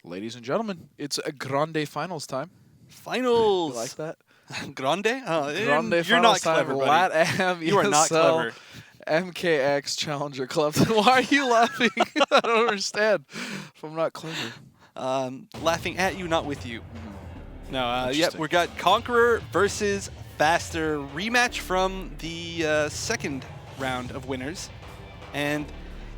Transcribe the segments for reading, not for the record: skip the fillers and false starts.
Ladies and gentlemen, it's a Grande Finals time. Finals. You like that? Grande? Grande You're Finals not time. clever, buddy. LATAM, You are not ESL, clever. MKX Challenger Club. Why are you laughing? I don't understand. If I'm not clever. Laughing at you, not with you. No, yep, Interesting. we got Konqueror versus Faster rematch from the second round of winners. And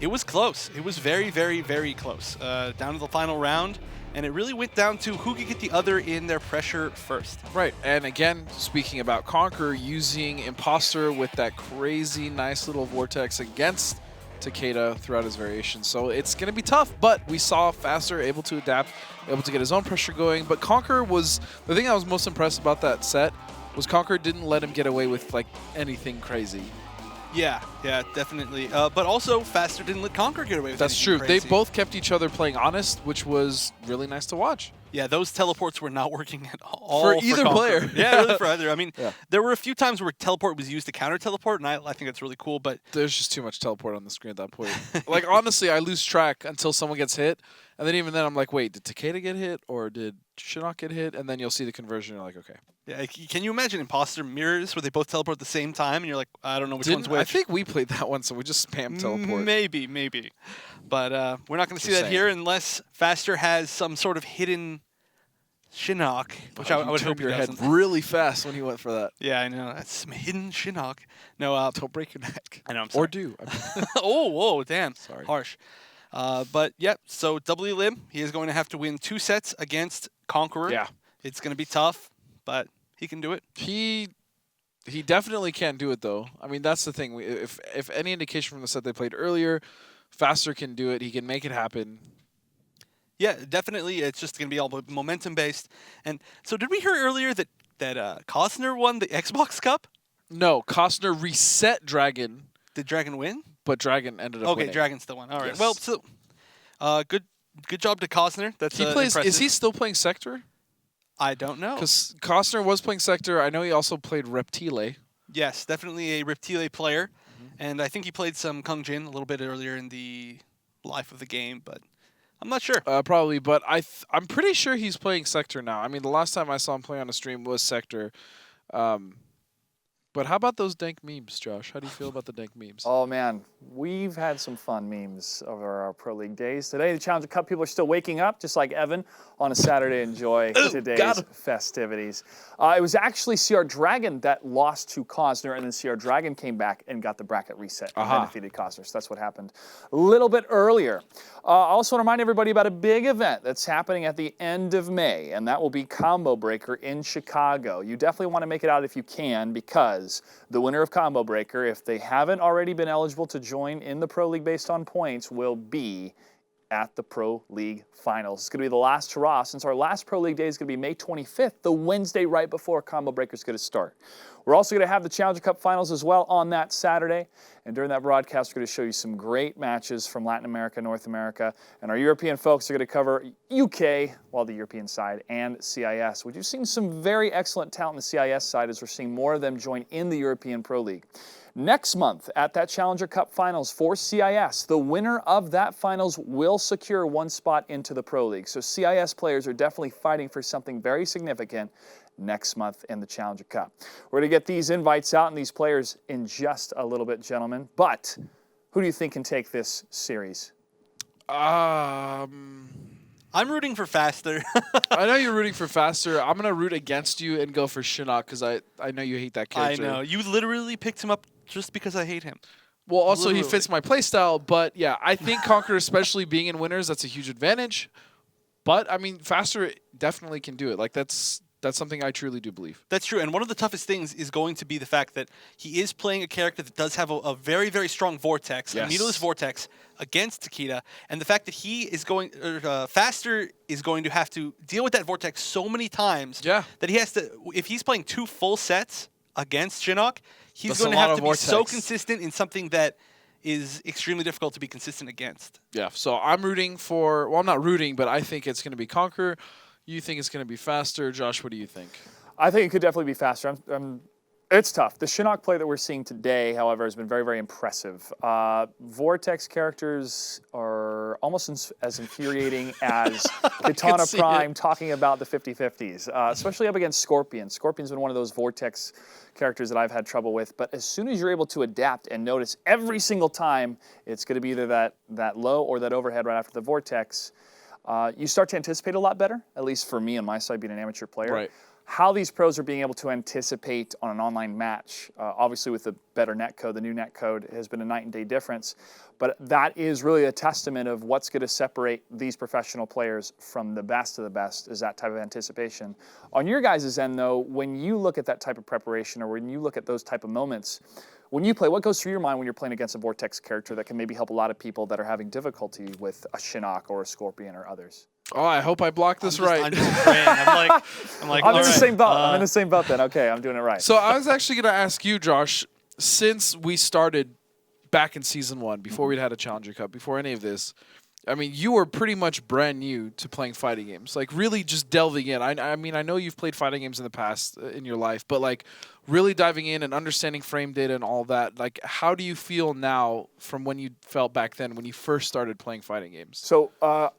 it was close. It was very, very, very close. Down to the final round. And it really went down to who could get the other in their pressure first. Right, and again, speaking about Konqueror, using Imposter with that crazy nice little vortex against Takeda throughout his variations. So it's going to be tough, but we saw Faster able to adapt, able to get his own pressure going. But Konqueror was, the thing I was most impressed about that set was Konqueror didn't let him get away with like anything crazy. Yeah, definitely. But also, Faster didn't let Konqueror get away with That's anything true. crazy. They both kept each other playing honest, which was really nice to watch. Yeah, those teleports were not working at all For either Konqueror. player. Yeah, really for either. I mean, Yeah. there were a few times where teleport was used to counter teleport, and I think that's really cool. But There's just too much teleport on the screen at that point. Like, honestly, I lose track until someone gets hit. And then even then, I'm like, wait, did Takeda get hit or did Shinnok get hit? And then you'll see the conversion. You're like, okay. yeah, can you imagine imposter mirrors where they both teleport at the same time, and you're like, I don't know which one's which. I think we played that one, so we just spam teleport. Maybe. But we're not going to see that here unless Faster has some sort of hidden Shinnok, which I would hope your he head doesn't. really fast when you went for that. Yeah, I know. That's some hidden Shinnok. No, Don't break your neck. I know, I'm sorry. Or do. I mean, oh, whoa, damn. Sorry. Harsh. But, yep, so WLib, he is going to have to win 2 sets against Konqueror. Yeah. It's going to be tough, but he can do it. He definitely can't do it, though. I mean, that's the thing. If any indication from the set they played earlier, Faster can do it. He can make it happen. Yeah, definitely. It's just going to be all momentum-based. And so did we hear earlier that Costner won the Xbox Cup? No, Costner reset Dragon, Did Dragon win? but Dragon ended up winning. Dragon still won. All right. Yes. Well, so good job to Costner. That's He plays. impressive. Is he still playing Sector? I don't know. Because Costner was playing Sector. I know he also played Reptile. Yes, definitely a Reptile player. And I think he played some Kung Jin a little bit earlier in the life of the game, but I'm not sure. Probably, but I'm pretty sure he's playing Sector now. I mean, the last time I saw him play on a stream was Sector. But how about those dank memes, Josh? How do you feel about the dank memes? Oh man, we've had some fun memes over our Pro League days. Today, the Challenger Cup people are still waking up, just like Evan, on a Saturday. Enjoy today's festivities. It was actually CR Dragon that lost to Costner, and then CR Dragon came back and got the bracket reset and then defeated Costner. So that's what happened a little bit earlier. I also want to remind everybody about a big event that's happening at the end of May, and that will be Combo Breaker in Chicago. You definitely want to make it out if you can, because the winner of Combo Breaker, if they haven't already been eligible to join in the Pro League based on points, will be at the Pro League Finals. It's going to be the last hurrah, since our last Pro League day is going to be May 25th, the Wednesday right before Combo Breaker is going to start. We're also going to have the Challenger Cup Finals as well on that Saturday. And during that broadcast, we're going to show you some great matches from Latin America, North America. And our European folks are going to cover UK, well, the European side, and CIS. We've seen some very excellent talent on the CIS side as we're seeing more of them join in the European Pro League. Next month at that Challenger Cup Finals for CIS, the winner of that finals will secure one spot into the Pro League. So CIS players are definitely fighting for something very significant next month in the Challenger Cup. We're going to get these invites out and these players in just a little bit, gentlemen. But who do you think can take this series? I'm rooting for Faster. I know you're rooting for Faster. I'm going to root against you and go for Shinnok because I know you hate that character. I know. You literally picked him up just because I hate him. Well, also Literally. he fits my playstyle, but yeah, I think Konqueror, especially being in winners, that's a huge advantage. But, I mean, Faster definitely can do it. Like, that's something I truly do believe. That's true, and one of the toughest things is going to be the fact that he is playing a character that does have a very, very strong vortex, a needleless vortex against Takeda, and the fact that he is Faster is going to have to deal with that vortex so many times that he has to, if he's playing 2 full sets against Shinnok, he's going to have to be so consistent in something that is extremely difficult to be consistent against. Yeah, so I'm rooting for, well, I'm not rooting, but I think it's going to be Konqueror. You think it's going to be Faster. Josh, what do you think? I think it could definitely be Faster. It's tough. The Shinnok play that we're seeing today, however, has been very, very impressive. Vortex characters are almost as infuriating as Katana Prime talking about the 50-50s, especially up against Scorpion. Scorpion's been one of those Vortex characters that I've had trouble with, but as soon as you're able to adapt and notice every single time it's going to be either that low or that overhead right after the Vortex, you start to anticipate a lot better, at least for me on my side being an amateur player. Right. How these pros are being able to anticipate on an online match, obviously with the better netcode, the new netcode has been a night and day difference, but that is really a testament of what's going to separate these professional players from the best of the best, is that type of anticipation. On your guys' end though, when you look at that type of preparation or when you look at those type of moments, when you play, what goes through your mind when you're playing against a Vortex character that can maybe help a lot of people that are having difficulty with a Shinnok or a Scorpion or others? Oh, I hope I blocked this right. I'm just praying. I'm like, I'm in the same boat. I'm in the same boat then. Okay, I'm doing it right. So I was actually going to ask you, Josh, since we started back in Season 1, before we'd had a Challenger Cup, before any of this, I mean, you were pretty much brand new to playing fighting games, like really just delving in. I mean, I know you've played fighting games in the past in your life, but like really diving in and understanding frame data and all that, like how do you feel now from when you felt back then when you first started playing fighting games? So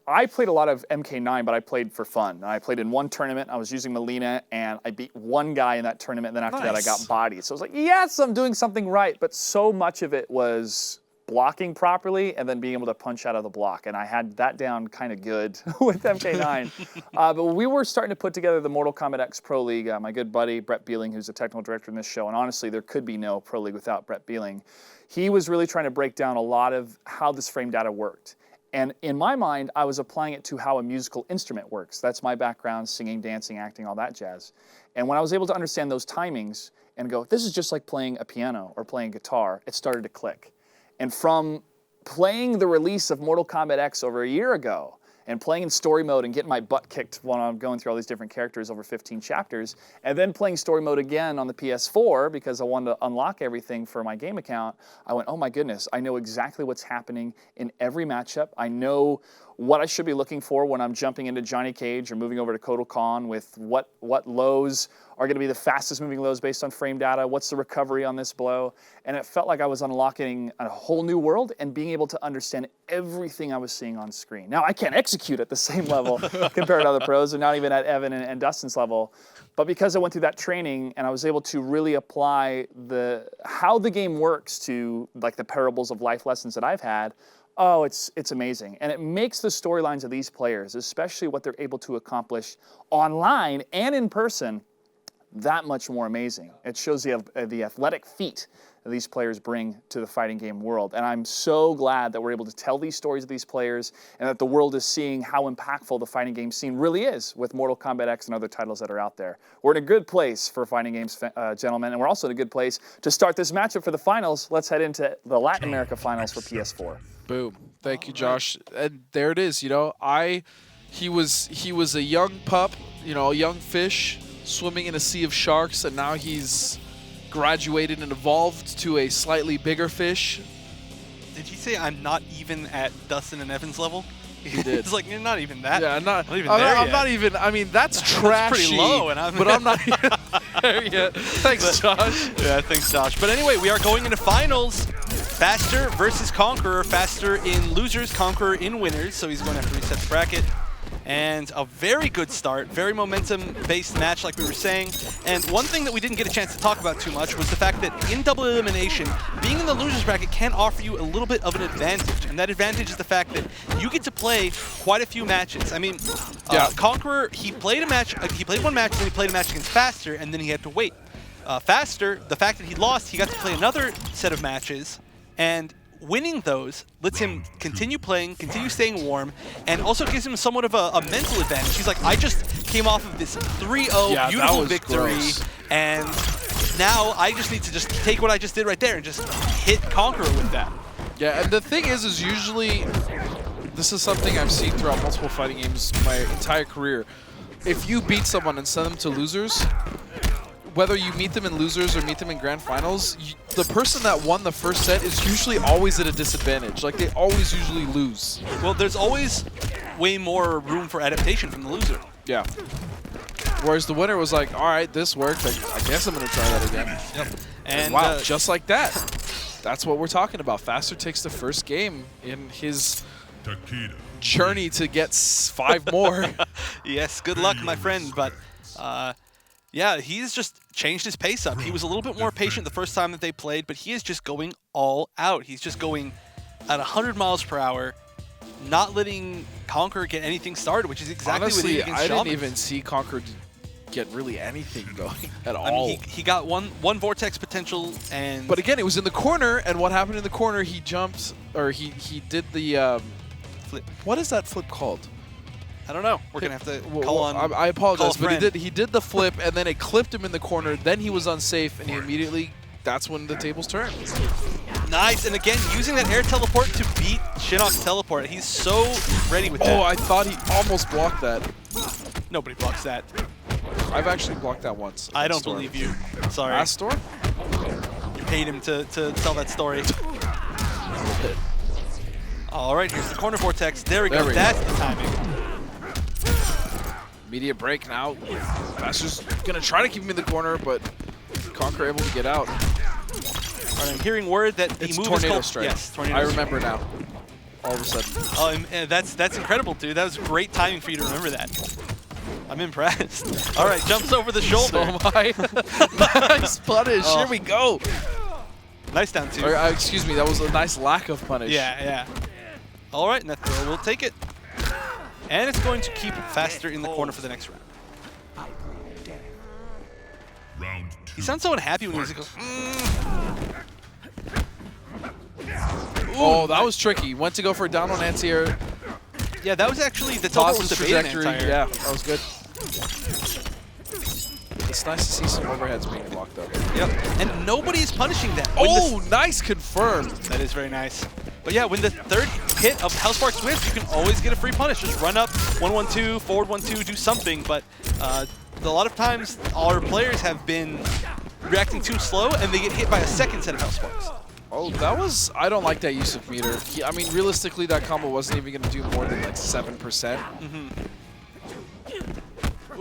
I played a lot of MK9, but I played for fun. I played in one tournament. I was using Melina, and I beat one guy in that tournament, and then after that I got bodied. So I was like, yes, I'm doing something right, but so much of it was blocking properly and then being able to punch out of the block. And I had that down kind of good with MK9. But when we were starting to put together the Mortal Kombat X Pro League, my good buddy, Brett Beeling, who's the technical director in this show, and honestly, there could be no Pro League without Brett Beeling, he was really trying to break down a lot of how this frame data worked. And in my mind, I was applying it to how a musical instrument works. That's my background, singing, dancing, acting, all that jazz. And when I was able to understand those timings and go, this is just like playing a piano or playing guitar, it started to click. And from playing the release of Mortal Kombat X over a year ago and playing in story mode and getting my butt kicked when I'm going through all these different characters over 15 chapters, and then playing story mode again on the PS4 because I wanted to unlock everything for my game account, I went, oh my goodness, I know exactly what's happening in every matchup. I know what I should be looking for when I'm jumping into Johnny Cage or moving over to Kotal Khan with what lows are going to be the fastest moving lows based on frame data, what's the recovery on this blow, and it felt like I was unlocking a whole new world and being able to understand everything I was seeing on screen. Now, I can't execute at the same level compared to other pros, and not even at Evan and Dustin's level, but because I went through that training and I was able to really apply how the game works to like the parables of life lessons that I've had, oh, it's amazing. And it makes the storylines of these players, especially what they're able to accomplish online and in person, that much more amazing. It shows the athletic feat that these players bring to the fighting game world. And I'm so glad that we're able to tell these stories of these players and that the world is seeing how impactful the fighting game scene really is with Mortal Kombat X and other titles that are out there. We're in a good place for fighting games, gentlemen, and we're also in a good place to start this matchup for the finals. Let's head into the Latin America finals for PS4. Boom. Thank you, Josh. And there it is. You know, he was a young pup, you know, a young fish swimming in a sea of sharks, and now he's graduated and evolved to a slightly bigger fish. Did he say I'm not even at Dustin and Evan's level? He did. It's like, you're not even that. Yeah, I'm not even there yet. I'm not even. I mean, that's trashy. That's pretty low, but I'm not even there yet. Thanks, Josh. Yeah, thanks, Josh. But anyway, we are going into finals. Faster versus Konqueror. Faster in losers, Konqueror in winners. So he's going to have to reset the bracket. And a very good start, very momentum-based match like we were saying. And one thing that we didn't get a chance to talk about too much was the fact that in double elimination, being in the losers bracket can offer you a little bit of an advantage. And that advantage is the fact that you get to play quite a few matches. I mean, Konqueror, he played one match, then he played a match against Faster, and then he had to wait. Faster, the fact that he lost, he got to play another set of matches, and winning those lets him continue playing, continue staying warm, and also gives him somewhat of a mental advantage. He's like, I just came off of this 3-0 beautiful victory, and now I just need to just take what I just did right there and just hit Konqueror with that. Yeah, and the thing is usually, this is something I've seen throughout multiple fighting games my entire career. If you beat someone and send them to losers, whether you meet them in losers or meet them in grand finals, the person that won the first set is usually always at a disadvantage. Like, they always usually lose. Well, there's always way more room for adaptation from the loser. Yeah. Whereas the winner was like, all right, this worked. I guess I'm going to try that again. Yep. And wow, just like that. That's what we're talking about. Faster takes the first game in his journey to get 5 more. Yes, good luck, my friend. But yeah, he's just changed his pace up. He was a little bit more patient the first time that they played, but he is just going all out. He's just going at 100 miles per hour, not letting Konqueror get anything started, which is exactly Honestly, what he did against I Shamans. didn't even see Konqueror get really anything going at all. I mean, he got one vortex potential, and but again, it was in the corner, and what happened in the corner? He jumped, or he did the flip. What is that flip called? I don't know. We're gonna have to call on. I apologize, call a but he did the flip, and then it clipped him in the corner. Then he was unsafe, and he immediately. That's when the tables turned. Nice, and again, using that air teleport to beat Shinnok's teleport. He's so ready with that. Oh, I thought he almost blocked that. Nobody blocks that. I've actually blocked that once. I don't believe you. Sorry. Last storm? You paid him to tell that story. All right, here's the corner vortex. There we go. That's the timing. Immediate break now. Faster's going to try to keep him in the corner, but Konqueror able to get out. All right, I'm hearing word that the it's move Tornado is called... Strike. Yes, Tornado I Strike. remember now. All of a sudden. Oh, and that's incredible, dude. That was great timing for you to remember that. I'm impressed. All right, jumps over the shoulder. So am I. Nice punish. Oh. Here we go. Nice down two. Or, excuse me, that was a nice lack of punish. Yeah, yeah. All right, Nethro will take it. And it's going to keep Faster in the corner for the next round. Round 2. He sounds so unhappy when he goes, Oh, that was tricky. Went to go for a down on anti-air. Yeah, that was actually the top Tosses was the trajectory. trajectory. Yeah, that was good. It's nice to see some overheads being blocked up. Yep. And nobody is punishing that. Oh, nice confirmed. That is very nice. But yeah, when the third hit of Hellspark Swift, you can always get a free punish. Just run up, 1-1-2, forward 1-2, do something. But a lot of times, our players have been reacting too slow, and they get hit by a second set of Hellsparks. Oh, that was... I don't like that use of meter. I mean, realistically, that combo wasn't even going to do more than like 7%. Mm-hmm.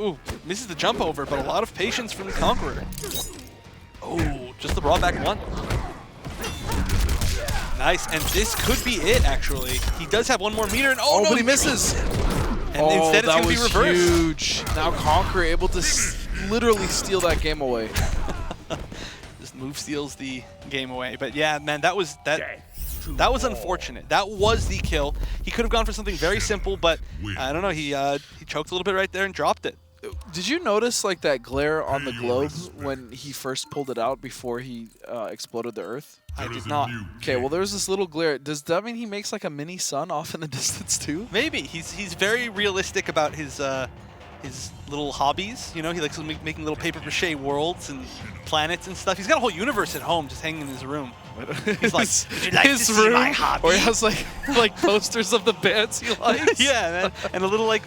Ooh, misses the jump over, but a lot of patience from the Konqueror. Oh, just the raw back one. Nice, and this could be it, actually. He does have one more meter, and no, but he misses. And instead it's going to be reversed. Huge. Now Konqueror able to literally steal that game away. Just move steals the game away. But yeah, man, that was unfortunate. That was the kill. He could have gone for something very simple, but I don't know. He choked a little bit right there and dropped it. Did you notice like that glare on the globe when he first pulled it out before he exploded the Earth? I did not. Okay, well there's this little glare. Does that mean he makes like a mini sun off in the distance too? Maybe. He's very realistic about his little hobbies. You know, he likes making little paper mache worlds and planets and stuff. He's got a whole universe at home just hanging in his room. He's like, would you like to see my hobby? Or he has like posters of the bands he likes. Yeah, man. And a little like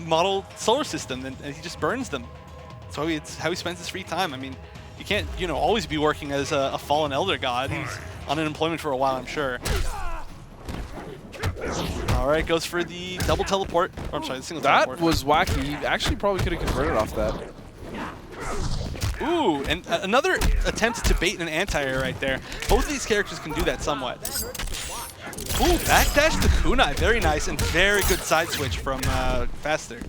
model solar system, and he just burns them. So it's how he spends his free time. I mean, you can't always be working as a fallen elder god. He's on unemployment for a while, I'm sure. All right, goes for the double teleport. Or, I'm sorry, the single teleport. That was wacky. He actually probably could have converted off that. Ooh, and another attempt to bait an anti-air right there. Both of these characters can do that somewhat. Ooh, backdash to kunai. Very nice and very good side switch from Faster.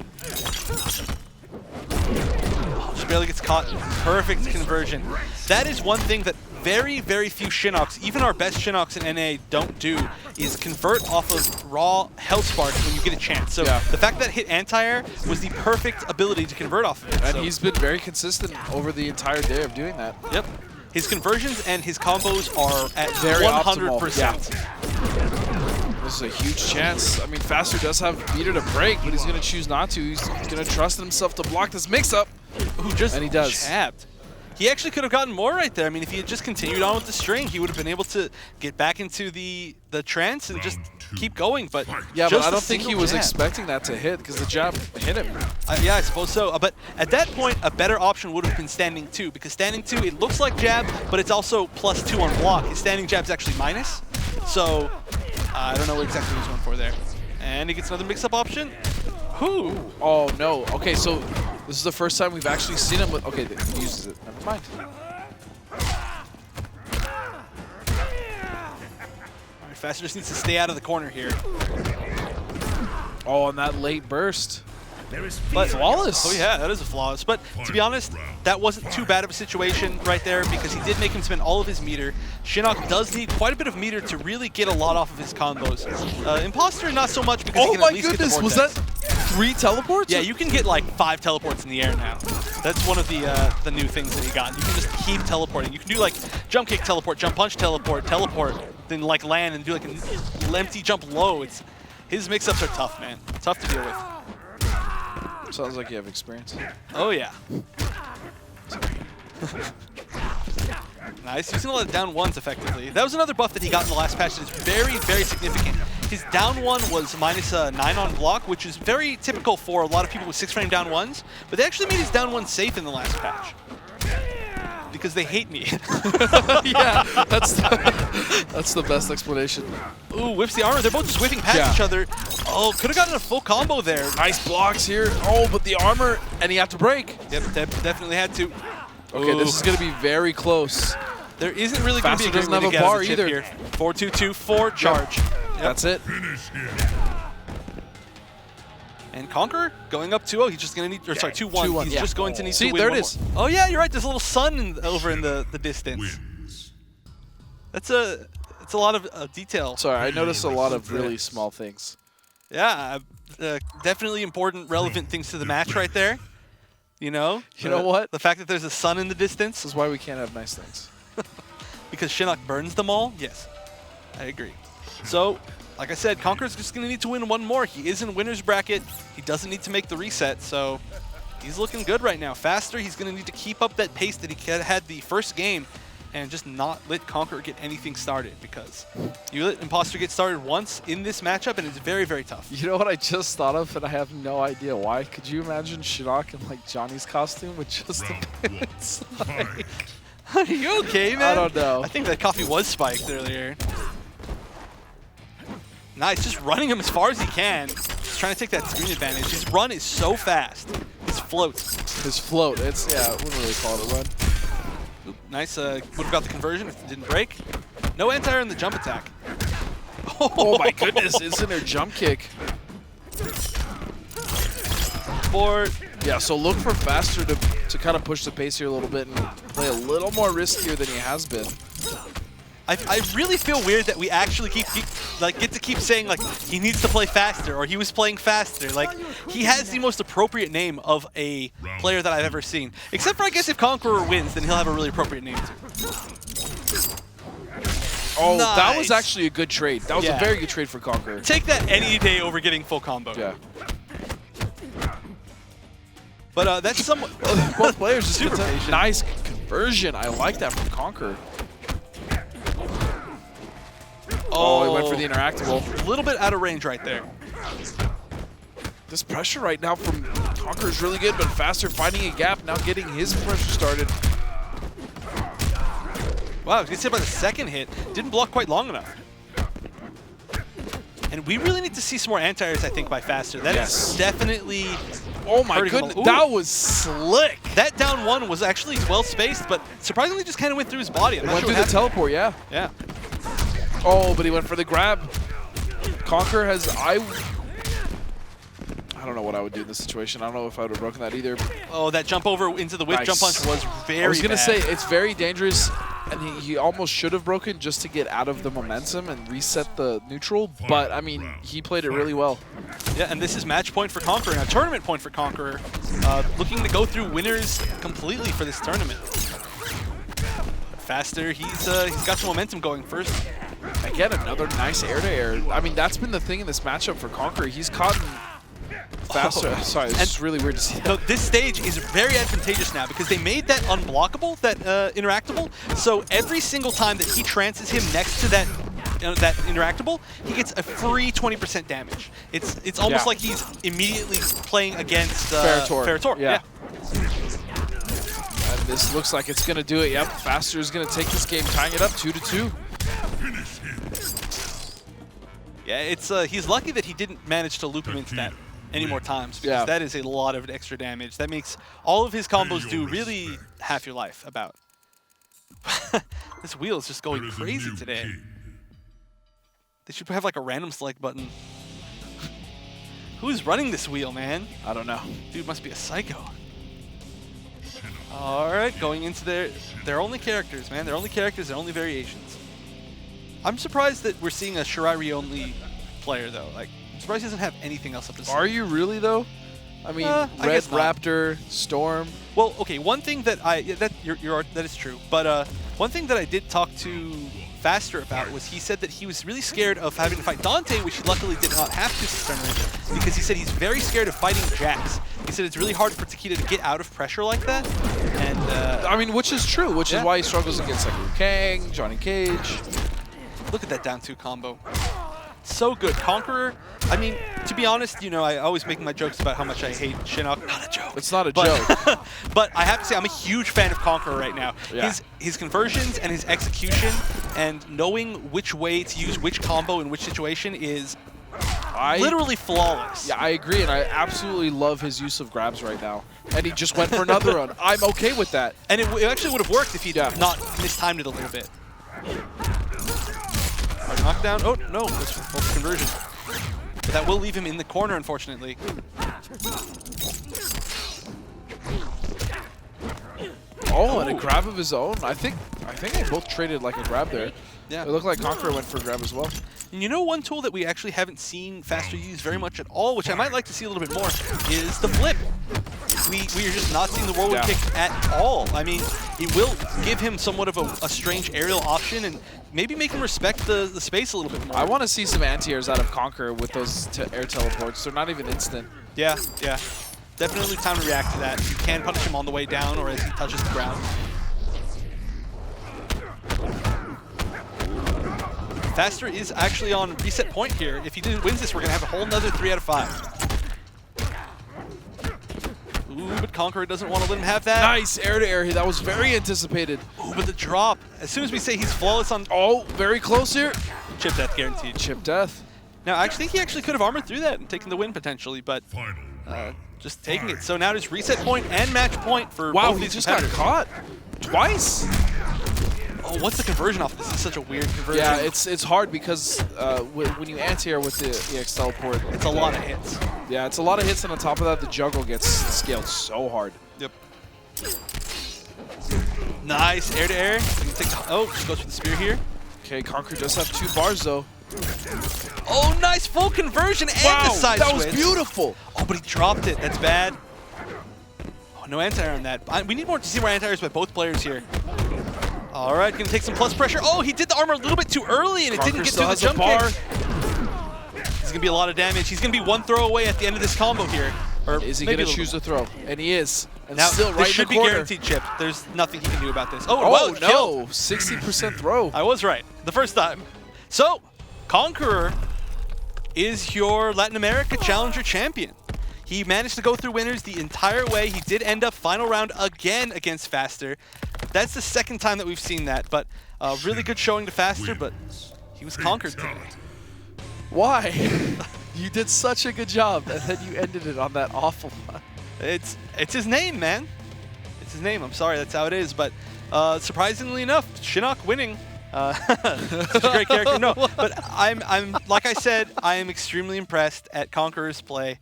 Oh, she barely gets caught. Perfect conversion. That is one thing that very, very few Shinnoks, even our best Shinnoks in NA, don't do, is convert off of raw Hellspark when you get a chance. So the fact that hit anti-air was the perfect ability to convert off of it. And he's been very consistent over the entire day of doing that. Yep. His conversions and his combos are at very 100%. Yeah. This is a huge chance. I mean, Faster does have meter to break, but he's going to choose not to. He's going to trust himself to block this mix-up. And he does. Jabbed. He actually could have gotten more right there. I mean, if he had just continued on with the string, he would have been able to get back into the trance and just keep going. But yeah, but I don't think he was expecting that to hit because the jab hit him. Yeah, I suppose so. But at that point, a better option would have been standing 2 because standing 2, it looks like jab, but it's also +2 on block. His standing jab's actually minus. So I don't know what exactly he was going for there. And he gets another mix-up option. Whoo! Oh, no. Okay, so This is the first time we've actually seen him with... Okay, he uses it. Never mind. All right, Faster just needs to stay out of the corner here. Oh, and that late burst. But flawless. Oh yeah, that is a flawless. But to be honest, that wasn't too bad of a situation right there because he did make him spend all of his meter. Shinnok does need quite a bit of meter to really get a lot off of his combos. Imposter, not so much because he can at least get the vortex. Was that 3 teleports? Yeah, you can get like 5 teleports in the air now. That's one of the new things that he got. You can just keep teleporting. You can do like jump kick teleport, jump punch teleport, then like land and do like an empty jump low. His mix-ups are tough, man. Tough to deal with. Sounds like you have experience. Oh, yeah. Nice. Using a lot of down ones effectively. That was another buff that he got in the last patch that is very, very significant. His down one was minus 9 on block, which is very typical for a lot of people with 6-frame down ones, but they actually made his down one safe in the last patch. Because they hate me. Yeah, that's the best explanation. Ooh, whips the armor. They're both just whipping past each other. Oh, could have gotten a full combo there. Nice blocks here. Oh, but the armor, and he had to break. Yep, definitely had to. Okay, Ooh. this is going to be very close. There isn't really going to be a good way to get out of the chip here. 4-2-2-4 charge. Yep. That's it. And Konqueror going up 2-0. He's just going to need, or sorry, 2-1. He's just going to need to win. See, there it is. Oh yeah, you're right. There's a little sun over in the distance. That's a lot of detail. Sorry, I noticed a lot of really small things. Yeah, definitely important, relevant things to the match right there. You know what? The fact that there's a sun in the distance. This is why we can't have nice things. Because Shinnok burns them all? Yes, I agree. So, like I said, Konqueror's just going to need to win one more. He is in winner's bracket. He doesn't need to make the reset, so he's looking good right now. Faster, he's going to need to keep up that pace that he had the first game and just not let Konqueror get anything started, because you let Imposter get started once in this matchup and it's very, very tough. You know what I just thought of, and I have no idea why? Could you imagine Shinnok in like Johnny's costume with just the pants? Like, are you okay, man? I don't know. I think that coffee was spiked earlier. Nice, just running him as far as he can. Just trying to take that screen advantage. His run is so fast. His float. His float. It's, yeah, I wouldn't really call it a run. Oop, nice. Would have got the conversion if it didn't break. No anti-air in the jump attack. Oh my goodness, isn't there jump kick? Yeah, so look for Faster to kind of push the pace here a little bit and play a little more riskier than he has been. I really feel weird that we actually get to keep saying like he needs to play faster or he was playing faster. Like he has the most appropriate name of a player that I've ever seen. Except for I guess if Konqueror wins, then he'll have a really appropriate name too. Oh, nice. That was actually a good trade. That was a very good trade for Konqueror. Take that any day over getting full combo. Yeah. But that's somewhat both players just super patient. Nice conversion. I like that from Konqueror. Oh, he went for the interactable. A little bit out of range right there. This pressure right now from Konqueror is really good, but Faster finding a gap, now getting his pressure started. Wow, I was going to say by the second hit, didn't block quite long enough. And we really need to see some more anti-airs, I think, by Faster. That is definitely... Oh my goodness, that was slick. That down one was actually well spaced, but surprisingly just kind of went through his body. It went through the teleport, yeah. Yeah. Oh, but he went for the grab. Konqueror has... I don't know what I would do in this situation. I don't know if I would have broken that either. Oh, that jump over into the whip jump punch was very bad. I was going to say, it's very dangerous, and he almost should have broken just to get out of the momentum and reset the neutral, but, I mean, he played it really well. Yeah, and this is match point for Konqueror, and a tournament point for Konqueror. Looking to go through winners completely for this tournament. Faster, he's got some momentum going first. Again, another nice air-to-air. I mean, that's been the thing in this matchup for Konqueror. He's caught Faster. Oh. Sorry, it's really weird to see that. No, this stage is very advantageous now because they made that unblockable, that interactable. So every single time that he trances him next to that that interactable, he gets a free 20% damage. It's almost like he's immediately playing against Ferritor. Yeah. And this looks like it's going to do it. Yep, Faster is going to take this game, tying it up 2-2. Yeah, it's he's lucky that he didn't manage to loop him into that any more times, because that is a lot of extra damage. That makes all of his combos do really half your life about. This wheel is just going crazy today. They should have like a random select button. Who's running this wheel, man? I don't know. Dude must be a psycho. All right, going into their only characters, man. Their only characters, their only variations. I'm surprised that we're seeing a Shirari only player though. Like, I'm surprised he doesn't have anything else up his sleeve. Are you really though? I mean, Red Raptor, Storm. Well, okay. One thing that that is true. But one thing that I did talk to Faster about was he said that he was really scared of having to fight Dante, which he luckily did not have to this tournament, because he said he's very scared of fighting Jax. He said it's really hard for Takeda to get out of pressure like that. And I mean, which is true, which is why he struggles against like Liu Kang, Johnny Cage. Look at that down 2 combo. So good. Conqueror, I mean, to be honest, you know, I always make my jokes about how much I hate Shinnok. Not a joke. It's not a joke. But I have to say, I'm a huge fan of Conqueror right now. Yeah. His conversions and his execution and knowing which way to use which combo in which situation is literally flawless. Yeah, I agree, and I absolutely love his use of grabs right now. And he just went for another one. I'm okay with that. And it actually would have worked if he'd not mistimed it a little bit. Knockdown. Oh, no. That's full conversion. But that will leave him in the corner, unfortunately. Oh, and a grab of his own. I think they both traded like a grab there. Yeah. It looked like Conqueror went for a grab as well. And you know one tool that we actually haven't seen Faster use very much at all, which I might like to see a little bit more, is the flip. We are just not seeing the whirlwind kick at all. I mean, it will give him somewhat of a strange aerial option and maybe make him respect the space a little bit more. I want to see some anti-airs out of Conqueror with those air teleports. They're not even instant. Yeah, yeah. Definitely time to react to that. You can punish him on the way down or as he touches the ground. Faster is actually on reset point here. If he wins this, we're going to have a whole nother 3 out of 5. Ooh, but Conqueror doesn't want to let him have that. Nice air-to-air. That was very anticipated. Ooh, but the drop. As soon as we say he's flawless on... Oh, very close here. Chip death guaranteed. Chip death. Now, I think he actually could have armored through that and taken the win potentially, but just taking it. So now there's reset point and match point for both these competitors. Got caught twice. Oh, what's the conversion off this? This is such a weird conversion. Yeah, it's hard because when you anti-air with the EX teleport, it's a lot of hits. Yeah, it's a lot of hits, and on top of that, the juggle gets scaled so hard. Yep. Nice air-to-air. Oh, just goes for the spear here. Okay, Conqueror does have 2 bars, though. Oh, nice full conversion and the side that switch. Was beautiful. Oh, but he dropped it. That's bad. Oh, no anti-air on that. We need more to see more anti-airs by both players here. All right, gonna take some plus pressure. Oh, he did the armor a little bit too early, and it didn't get through the jump kick. He's gonna be a lot of damage. He's gonna be 1 throw away at the end of this combo here. Or is he gonna choose to throw? And he is. And now, still right this should in the be corner. guaranteed chip. There's nothing he can do about this. Oh, oh well, no, 60% throw. I was right the first time. So, Conqueror is your Latin America Challenger champion. He managed to go through winners the entire way. He did end up final round again against Faster. That's the second time that we've seen that, but really good showing to Faster, but he was conquered today. Why? You did such a good job, and then you ended it on that awful one. It's his name, man. It's his name. I'm sorry, that's how it is, but surprisingly enough, Shinnok winning. Such a great character. No, but I'm like I said, I am extremely impressed at Conqueror's play.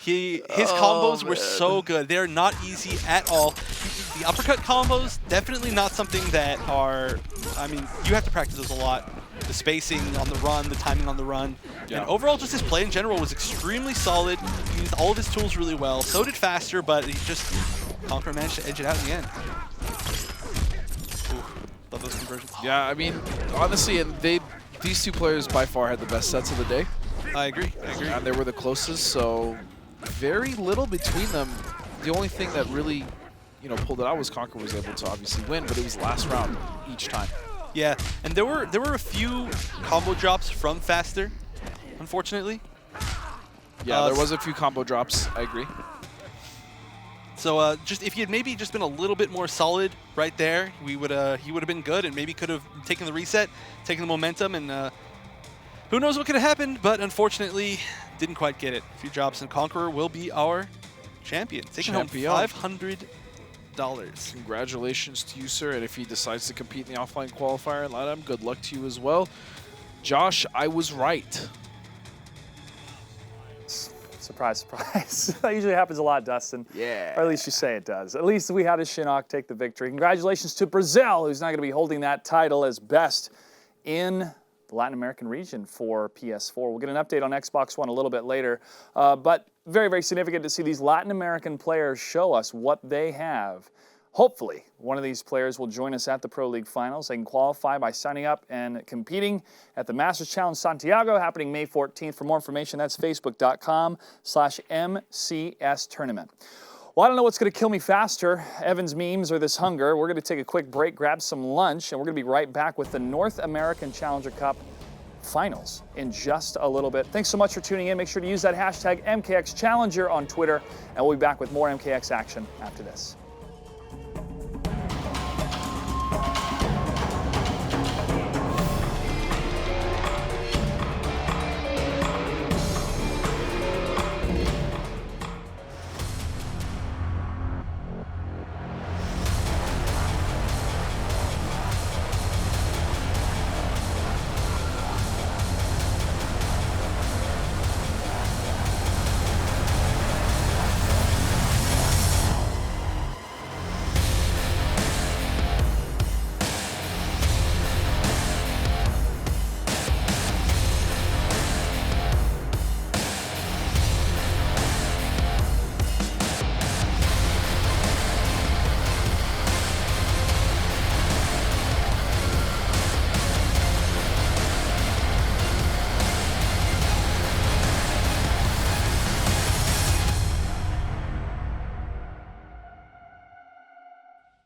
His combos were so good. They're not easy at all. The uppercut combos, definitely not something that are, I mean, you have to practice those a lot. The spacing on the run, the timing on the run. Yeah. And overall, just his play in general was extremely solid. He used all of his tools really well. So did Faster, but he just, Conqueror managed to edge it out in the end. Ooh, love those conversions. Yeah, I mean, honestly, and these 2 players by far had the best sets of the day. I agree. And they were the closest, so very little between them. The only thing that really, pulled it out was Conqueror was able to obviously win, but it was last round each time. Yeah, and there were a few combo drops from Faster, unfortunately. Yeah, there was a few combo drops. I agree. So just if he had maybe just been a little bit more solid right there, he would have been good and maybe could have taken the reset, taken the momentum, and who knows what could have happened. But unfortunately, didn't quite get it. A few drops, and Konqueror will be our champion. Taking home $500. Congratulations to you, sir. And if he decides to compete in the offline qualifier, let him. Good luck to you as well. Josh, I was right. Surprise, surprise. That usually happens a lot, Dustin. Yeah. Or at least you say it does. At least we had a Shinnok take the victory. Congratulations to Brazil, who's not going to be holding that title as best in the Latin American region for PS4. We'll get an update on Xbox One a little bit later. But very, very significant to see these Latin American players show us what they have. Hopefully, one of these players will join us at the Pro League Finals. They can qualify by signing up and competing at the Masters Challenge Santiago, happening May 14th. For more information, that's facebook.com/MCS Tournament. Well, I don't know what's going to kill me faster, Evan's memes or this hunger. We're going to take a quick break, grab some lunch, and we're going to be right back with the North American Challenger Cup Finals in just a little bit. Thanks so much for tuning in. Make sure to use that hashtag MKX Challenger on Twitter, and we'll be back with more MKX action after this.